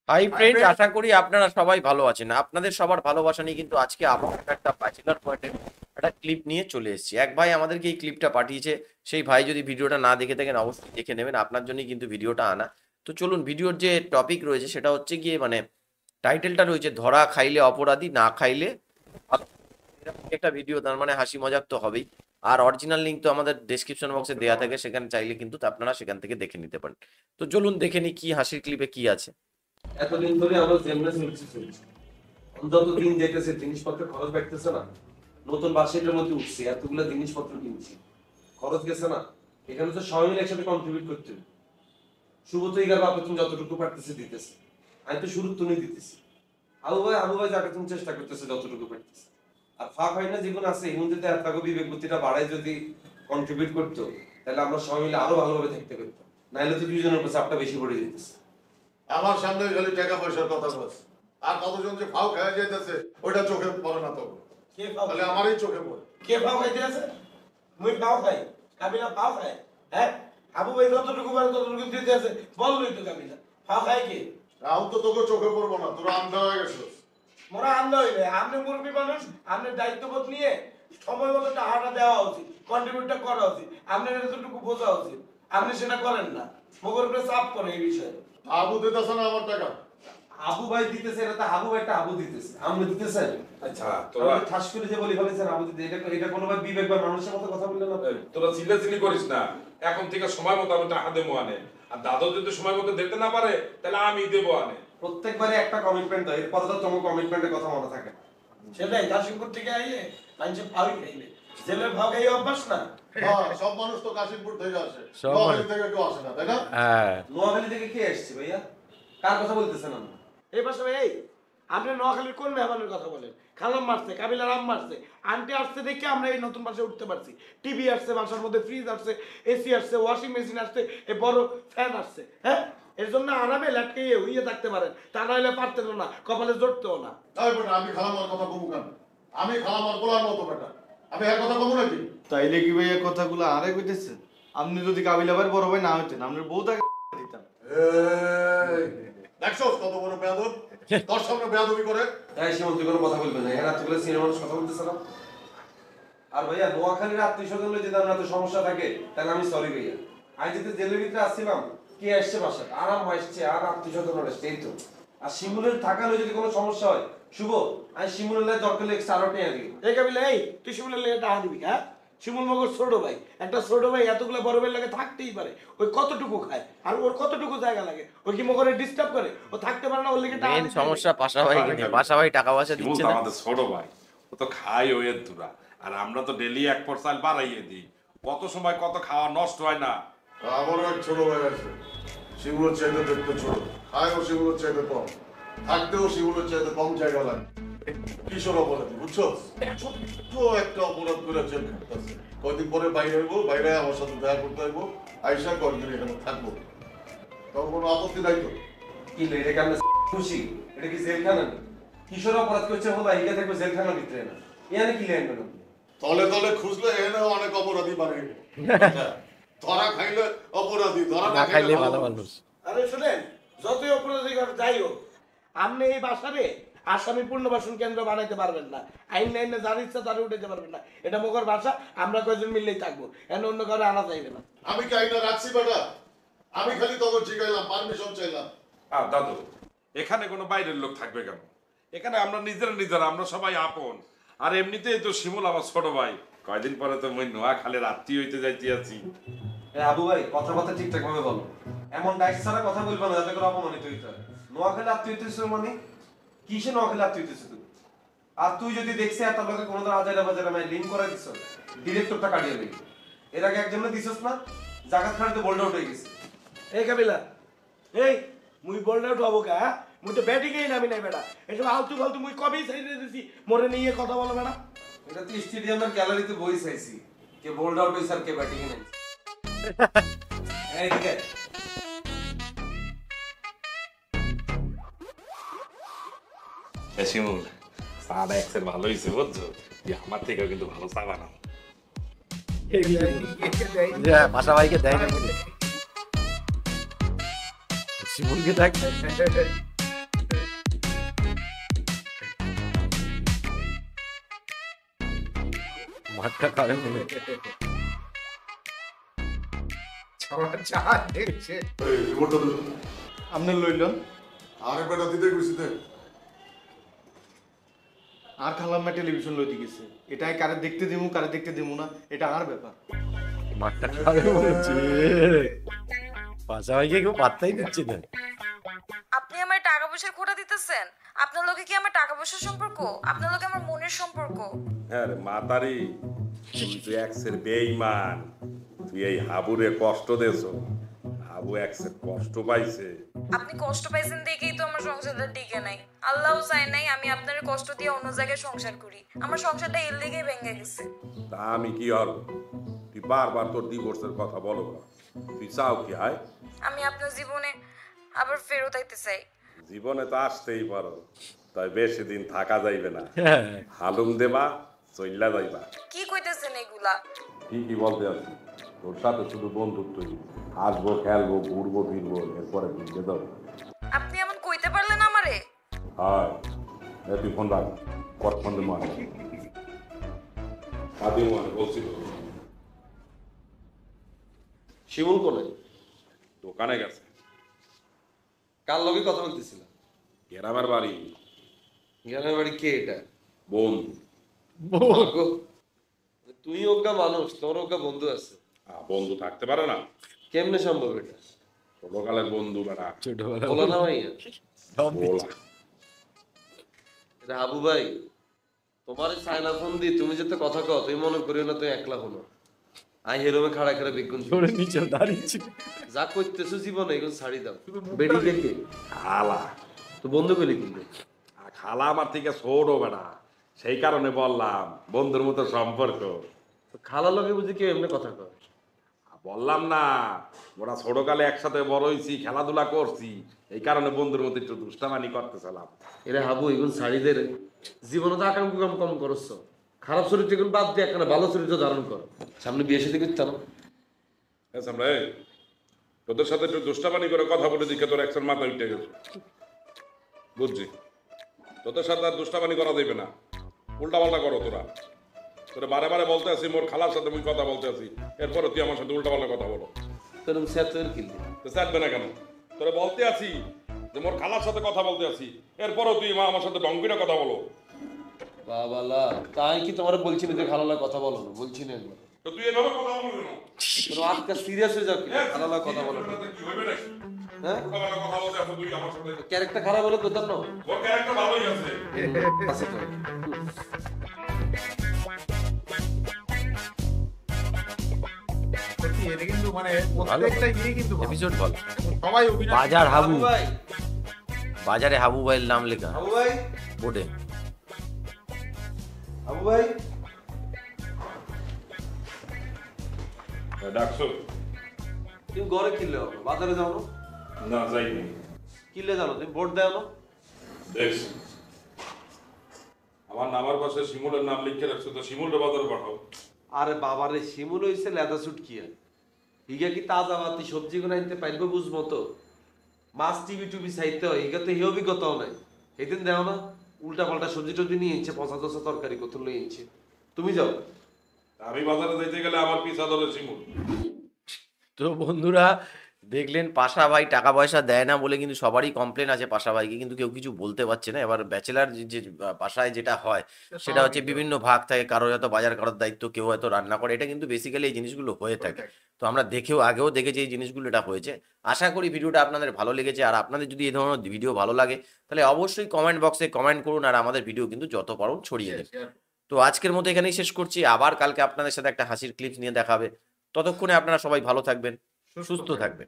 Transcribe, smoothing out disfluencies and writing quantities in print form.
Hi friends, আশা করি আপনারা সবাই ভালো আছেন। আপনাদের সবার ভালোবাসা নিয়ে কিন্তু আজকে আবার একটা ব্যাচেলর পয়েন্টের একটা ক্লিপ নিয়ে চলে এসেছি। এক ভাই আমাদেরকে এই ক্লিপটা পাঠিয়েছে। সেই ভাই যদি ভিডিওটা না দেখে থাকেন অবশ্যই দেখে নেবেন, আপনার জন্যই কিন্তু ভিডিওটা আনা। তো চলুন, ভিডিওর যে টপিক রয়েছে সেটা হচ্ছে গিয়ে টাইটেলটা রয়েছে ধরা খাইলে অপরাধী, না খাইলে ভালো। এরকম একটা ভিডিও, তার মানে হাসি মজাক তো হবেই। আর অরিজিনাল লিঙ্ক তো আমাদের ডেসক্রিপশন বক্সে দেওয়া থাকে, সেখানে চাইলে কিন্তু আপনারা সেখান থেকে দেখে নিতে পারেন। তো চলুন দেখে নিই কি হাসির ক্লিপে কি আছে। এতদিন ধরে আমরা যেমনে চলছে যত দিন যেতেছে জিনিসপত্রের খরচ বাড়তেছে না। নতুন বাসের মধ্যে উঠছে, এতগুলো জিনিসপত্র কিনছি, খরচ গেছে না। এখানে তো সবাই মিলে একসাথে কন্ট্রিবিউট করতে হবে। শুভ তো এগার বাবা তুমি যতটুকু পারতেছে দিতেছে, আমি তো শুরু তুমি দিতেছি। আবু ভাই যাকে তুমি চেষ্টা করতেছে যতটুকু পারতেছে। আর ফাঁক হয় না যেগুলো আছে এর মধ্যে এত বিবেক বুদ্ধিটা বাড়ায় যদি কন্ট্রিবিউট করতো, তাহলে আমরা সবাই মিলে আরো ভালোভাবে থাকতে পারতাম। নাইলে তো দুইজনের উপর চাপটা বেশি পড়ে যেতেছে। আমার সামনে খালি টাকা পয়সার কথা বলছে, আর কতজন যে ফাও খাওয়া যাইতেছে ওইটা চোখে পড়ে না। তো কে ফাও তাহলে আমারই চোখে পড়ে। কে ফাও খাইতে আছে? মুই ফাও খাই, কাবিলা ফাও খায়? হ্যাঁ, আবু ভাই যতটুকু পারে ততটুকু দিতে আছে, বললই তো কাবিলা ফাও খায় কে? রাও তো তোকে চোখে পড়বো না, তোরা আন্ধা হয়ে গেছিস। মোরা আন্দা হইলে আপনি মুরব্বী মানুষ, আপনার দায়িত্ববোধ নিয়ে সময় মতো টাকাটা দেওয়া উচিত, কন্ট্রিবিউটটা করা উচিত, আপনার এতটুকু বোঝা উচিত। আপনি সেটা করেন না, মগর উপরে চাপ করে এই বিষয়ে। আবু দিতেছে না আমার টাকা। আবু ভাই দিতেছে, এটা তো আবু ভাইটা আবু দিতেছে, আপনি দিতেছেন। আচ্ছা তোরা ঠাস করে যে বলি ফেলেছেন আবু দিতে, এটা কোনো ভাই বিবেক বা মানুষের মতো কথা বললেন না। তোরা চিল্লাচিল্লি করিস না। এখন থেকে সময় মতো আমি টাকা দেবো আনে, আর দাদু যদি সময় মতো দিতে না পারে তাহলে আমি দেবো আনে। প্রত্যেকবারে একটা কমিটমেন্ট দাও, এরপর তো তোমার কমিটমেন্টের কথা মনে থাকে না। সেটাই কাশিমপুর থেকে আইয়ে মানুষের ভাবই খাইলে, জেলের ভাব খাই অভ্যাস না। হ্যাঁ, সব মানুষ তো কাশিমপুর থেকে আসে, সব নোয়াখালী থেকে কেউ আসে না, তাই না? হ্যাঁ, নোয়াখালী থেকে কে আসছে ভাইয়া? কার কথা বলতেছেন আমরা? এই পাশে ভাই, এই আপনি নোয়াখালীর কোন মেহমানের কথা বলেন? খালাম মারছে, কাবিলার আম মারছে, আন্টি আসছে দেখে আমরা এই নতুন বাসায় উঠতে পারছি। টিভি আসছে, বাসার মধ্যে ফ্রিজ আসছে, এসি আসছে, ওয়াশিং মেশিন আসছে, এই বড় ফ্যান আসছে। হ্যাঁ, এর জন্য আরামে ল্যাটকে উইয়ে থাকতে পারেন, তা নাহলে পারতেন না, কপালে জড়তেও না। তাই বেটা, আমি খালামার কথা কমু কেন? আমি খালামার বলার মতো বেটা, আমি এর কথা কমু নাকি? তাইলে কি ভাই এই কথাগুলো আরে কইতেছেন? আপনি যদি কাবিলা ভাইয়ের বড় ভাই না হইতেন, আপনার বউ তাকে দিতাম। এই, দেখছস কত বড় বেয়াদব, তোর সামনে বেয়াদবি করে। তাই সীমন্ত কোনো কথা বলবেন না, এরা তুলে সিনেমার কথা বলতেছিলাম। আর ভাইয়া নোয়াখালীর আত্মীয় স্বজন যদি আপনার তো সমস্যা থাকে, তাহলে আমি সরি ভাইয়া। আমি যদি জেলের ভিতরে আসছিলাম, কে আসছে বাসায়, আরাম আসছে, আর আত্মীয় স্বজন আসছে, এই তো। আর শিমুলের থাকালে যদি কোনো সমস্যা হয়, শুভ, আমি শিমুলের লাই দরকার হলে এক্সট্রা আরো টেনে দিই। এই কাবিলা, এই তুই শিমুলের লেগে টাকা দিবি? হ্যাঁ, শিমুল মগর ছোট ভাই, একটা ছোট ভাই এতগুলো বড় ভাই লাগে থাকতেই পারে। ওই কতটুকু খায় আর ওর কতটুকু জায়গা লাগে, ওই কি মগরে ডিস্টার্ব করে? ও থাকতে পারে না, ওর লেগে টাকা মেন দিতে সমস্যা পাশা ভাই নিয়ে। পাশা ভাই টাকা পয়সা শিমুল দিচ্ছে তো না। আমাদের ছোট ভাই, ও তো খাই ওয়ের তুরা, আর আমরা তো ডেলি এক পর চাল বাড়াইয়ে দিই। কত সময় কত খাওয়া নষ্ট হয় না। আমারও এক ছোট ভাই আছে, শিমুলের চাইতে দেখতে ছোট, খায়ও শিমুলের চাইতে কম, থাকতেও শিমুলের চাইতে কম জায়গা লাগে। কিশোর অপরাধ, বুঝছো? ছোট্ট একটা অপরাধ করে জেল খাটতেছে। কয়দিন পরে বাইরে হইবো, বাইরে আমার সাথে দেখা করতে হইবো, আইসা কয়েকদিন এখানে থাকবো। তখন কোনো আপত্তি নাই তো? কি লে, এটা কি আমরা খুশি? এটা কি জেলখানা? কিশোর অপরাধ করছে হলো এইটা থাকবে জেলখানার ভিতরে না, এখানে কি লেনবেন আপনি? তলে তলে খুঁজলে এখানে অনেক অপরাধী বাড়ে। ধরা খাইলে অপরাধী, ধরা না না খাইলে খাইলে ভালো ভালো মানুষ। আরে শুনেন, যতই অপরাধী যাই হোক, আপনি এই বাসারে আসামি পুনর্বাসন কেন্দ্র বানাইতে পারবেন না। আইন নাইনে যার ইচ্ছা তারে উঠাইতে পারবেন না। এটা মোগর বাসা, আমরা কয়জন মিললেই থাকবো, এখানে অন্য কারো আনা যাইবে না। আমি কি আইনা রাখছি বেটা? আমি খালি তখন জিগাইলাম, পারমিশন চাইলাম। আর দাদু, এখানে কোনো বাইরের লোক থাকবে কেন? এখানে আমরা নিজেরা আমরা সবাই আপন। আর এমনিতেই তো শিমুল আমার ছোট ভাই, কয়দিন পরে তো মই নোয়াখালীর আত্মীয় হইতে যাইতে আছি। আবু ভাই কথাবার্তা ঠিকঠাক ভাবে বলো, এমন ডাইস ছাড়া কথা বলবো না যাতে করে অপমানিত হইতে হয়। নোয়াখালী আত্মীয় হইতেছ মানে কিসে? নোয়াখালী আত্মীয় হইতেছ তুই? আর তুই যদি দেখছিস এত লোকে কোনো ধর হাজারা বাজারে আমি লিঙ্ক করে দিছ, ডিরেক্টরটা কাটিয়ে দিবি। এর আগে একজনে দিছস না, জাগাত খানিতে বোল্ড আউট হয়ে গেছে। এই কাবিলা, এই মুই বোল্ড আউট হবো কা? মুই তো ব্যাটিংয়েই নামি নাই বেটা, এসব আলতু ফালতু মুই কবেই সাইডে দিছি, মোরে নিয়ে কথা বলো বেটা। এটা তো স্টেডিয়ামের গ্যালারিতে বই চাইছি, কে বোল্ড আউট হইছে আর কে ব্যাটিংয়ে নাই। এই দিকে শিমুল, চাটা এক্সের ভালো হয়েছে বুঝছো? আমার থেকেও কিন্তু ভালো চা বানাও। পাশা ভাইকে দেয় না বলে শিমুলকে দেখ। মাঠটা খাবে বলে এই রিমোটটা দে। আপনি লইলেন আরে বেটা দিতে গেছি দে। আর খালাম্মা টেলিভিশন লইতে গেছে, এটাই কারে দেখতে দিমু কারে দেখতে দিমু না এটা আর ব্যাপার। মাঠটা খাবে বলেছে পাশা ভাইকে কেউ পাত্তাই দিচ্ছে না। আপনি আমার টাকা পয়সার খোটা দিতেছেন? আপনার লোকে কি আমার টাকা পয়সার সম্পর্ক? আপনার লোকে আমার মনের সম্পর্ক? হ্যাঁ রে মাতারি, তুই তো এক্সের বেঈমান। তুই এই হাবুরে কষ্ট দেছো, হাবু এক্সের কষ্ট পাইছে। আপনি কষ্ট পাইছেন দেখেই তো আমার সংসারটা টিকে নাই। আল্লাহও চায় নাই আমি আপনার কষ্ট দিয়ে অন্য জায়গায় সংসার করি। আমার সংসারটা এর লেগেই ভেঙে গেছে। তা আমি কি আর, তুই বারবার তোর ডিভোর্সের কথা বলো না। তুই চাও কি হয়? আমি আপনার জীবনে আবার ফেরত আইতে চাই। জীবনে তো আসতেই পারো, তাই বেশি দিন থাকা যাইবে না। হ্যাঁ হালুম দেবা, চইল্লা যাইবা। কি কইতেছেন এগুলা? ঠিকই বলতে আছি, তোর সাথে শুধু বন্ধুত্বই। আসবো, খেলবো, ঘুরবো, ফিরবো, এরপরে ফিরবে যাবো। আপনি এমন কইতে পারলেন আমারে? হায়, তুই ফোন রাখ, কত ফোন দেবো আদি মানে বলছিল শিমুল কোনে? দোকানে গেছে। কার লগে কথা বলতেছিল? গ্রামের বাড়ি, গ্রামের বাড়ি কে এটা? বন্ধু। আগো, তুই ওকা মানুষ, তোর ওকা বন্ধু আছে, বন্ধু থাকতে পারে না? কেমনে সম্ভব এটা? ছোটকালের বন্ধু বেড়া। ছোটবেলা বলো না ভাইয়া। বলা এটা হাবু ভাই, তোমার সাইনা ফোন দি তুমি যেতে কথা কও, তুই মনে করিও না তুই একলা হলো। আই হেরোমে খাড়া খাড়া বেগুন ধরে নিচে দাঁড়িয়েছে যা করতেছো জীবনে এগুলো ছাড়ি দাও। বেডি দেখে খালা, তো বন্ধু পেলে কিন্তু খালা আমার থেকে ছোট বেড়া, সেই কারণে বললাম বন্ধুর মতো সম্পর্ক। খালার লগে বুঝি কেউ এমনি কথা কয়? বললাম না, ওরা ছোটকালে একসাথে বড় হয়েছি, খেলাধুলা করছি, এই কারণে বন্ধুর মতো একটু দুষ্টামানি করতেছিলাম। এরা হাবু এগুলো ছাড়ি দে রে। জীবনে তো আকাম কুকাম কম করছ, খারাপ চরিত্র এগুলো বাদ দিয়ে একটা ভালো চরিত্র ধারণ করো। সামনে বিয়ে সাথে করতে না আমরা তোদের সাথে একটু দুষ্টামানি করে কথা বলে দিকে তোর একশন মাথা উঠে গেছে, বুঝছি। তোদের সাথে আর দুষ্টামানি করা যাবে না, উল্টা পাল্টা করো তোরা। তোরা বারে বারে বলতে আছি মোর খালার সাথে আমি কথা বলতে আছি, এরপরে তুই আমার সাথে উল্টা পাল্টা কথা বলো। তোর স্যাতের কিনলি তো চাটবে না কেন? তোরা বলতে আছি যে মোর খালার সাথে কথা বলতে আছি, এরপরও তুই মা আমার সাথে ডঙ্কিটা কথা বলো। বাবালা, তাই কি তোমার বলছি না যে খালালা কথা বলো না? বলছি না একবার। তো তুই এভাবে কথা বলবি না। তোর আজকে সিরিয়াস হয়ে যাও কি খালালা কথা বলো না? কি হইবে নাকি? হ্যাঁ, উল্টাপাল্টা কথা বলতে আছো তুই আমার সাথে। ক্যারেক্টার খারাপ হলে কোথাও না ওর ক্যারেক্টার ভালোই আছে। আছে তো। এটা কিন্তু মানে প্রত্যেকটা ইয়ে কিন্তু ভালো। এপিসোড ভালো। সবাই অভিনয় বাজার হাবু, হাবু ভাই, বাজারে হাবু ভাইয়ের নাম লেখা হাবু ভাই, বোর্ডে। হাবু ভাই, ডাকছো? তুমি ঘরে কিনলে হবে, বাজারে যাও না? না যাইনি। কিনলে জানো তুমি ভোট দেও না? দেখছি আমার নামার পাশে শিমুলের নাম লিখে রাখছো, তো শিমুলটা বাজারে পাঠাও। আরে বাবারে, শিমুল হইছে লেদা সুট কি আর হিগা কি তাজা মাতি সবজি গুলো আনতে পারবে বুঝবো তো? মাছ টিভি টুবি চাইতে হয়, হিগা তো হে অভিজ্ঞতাও নাই। সেদিন দেও না উল্টা পাল্টা সবজি টবজি নিয়ে এনছে, পচা দশা তরকারি কোথাও নিয়ে এনছে। তুমি যাও। আমি বাজারে যাইতে গেলে আমার পিছা ধরে শিমুল। তো বন্ধুরা দেখলেন পাশা ভাই টাকা পয়সা দেয় না বলে কিন্তু সবারই কমপ্লেন আছে পাশা ভাইকে, কিন্তু কেউ কিছু বলতে পারছে না। এবার ব্যাচেলার যে পাশায় যেটা হয় সেটা হচ্ছে বিভিন্ন ভাগ থাকে, কারো হয়তো বাজার করার দায়িত্ব, কেউ হয়তো রান্না করে, এটা কিন্তু বেসিক্যালি এই জিনিসগুলো হয়ে থাকে। তো আমরা আগেও দেখেছি এই জিনিসগুলো এটা হয়েছে। আশা করি ভিডিওটা আপনাদের ভালো লেগেছে। আর আপনাদের যদি এই ধরনের ভিডিও ভালো লাগে তাহলে অবশ্যই কমেন্ট বক্সে কমেন্ট করুন, আর আমাদের ভিডিও কিন্তু যত পারুন ছড়িয়ে দেন। তো আজকের মতো এখানেই শেষ করছি, আবার কালকে আপনাদের সাথে একটা হাসির ক্লিপস নিয়ে দেখাবে। ততক্ষণে আপনারা সবাই ভালো থাকবেন, সুস্থ থাকবেন।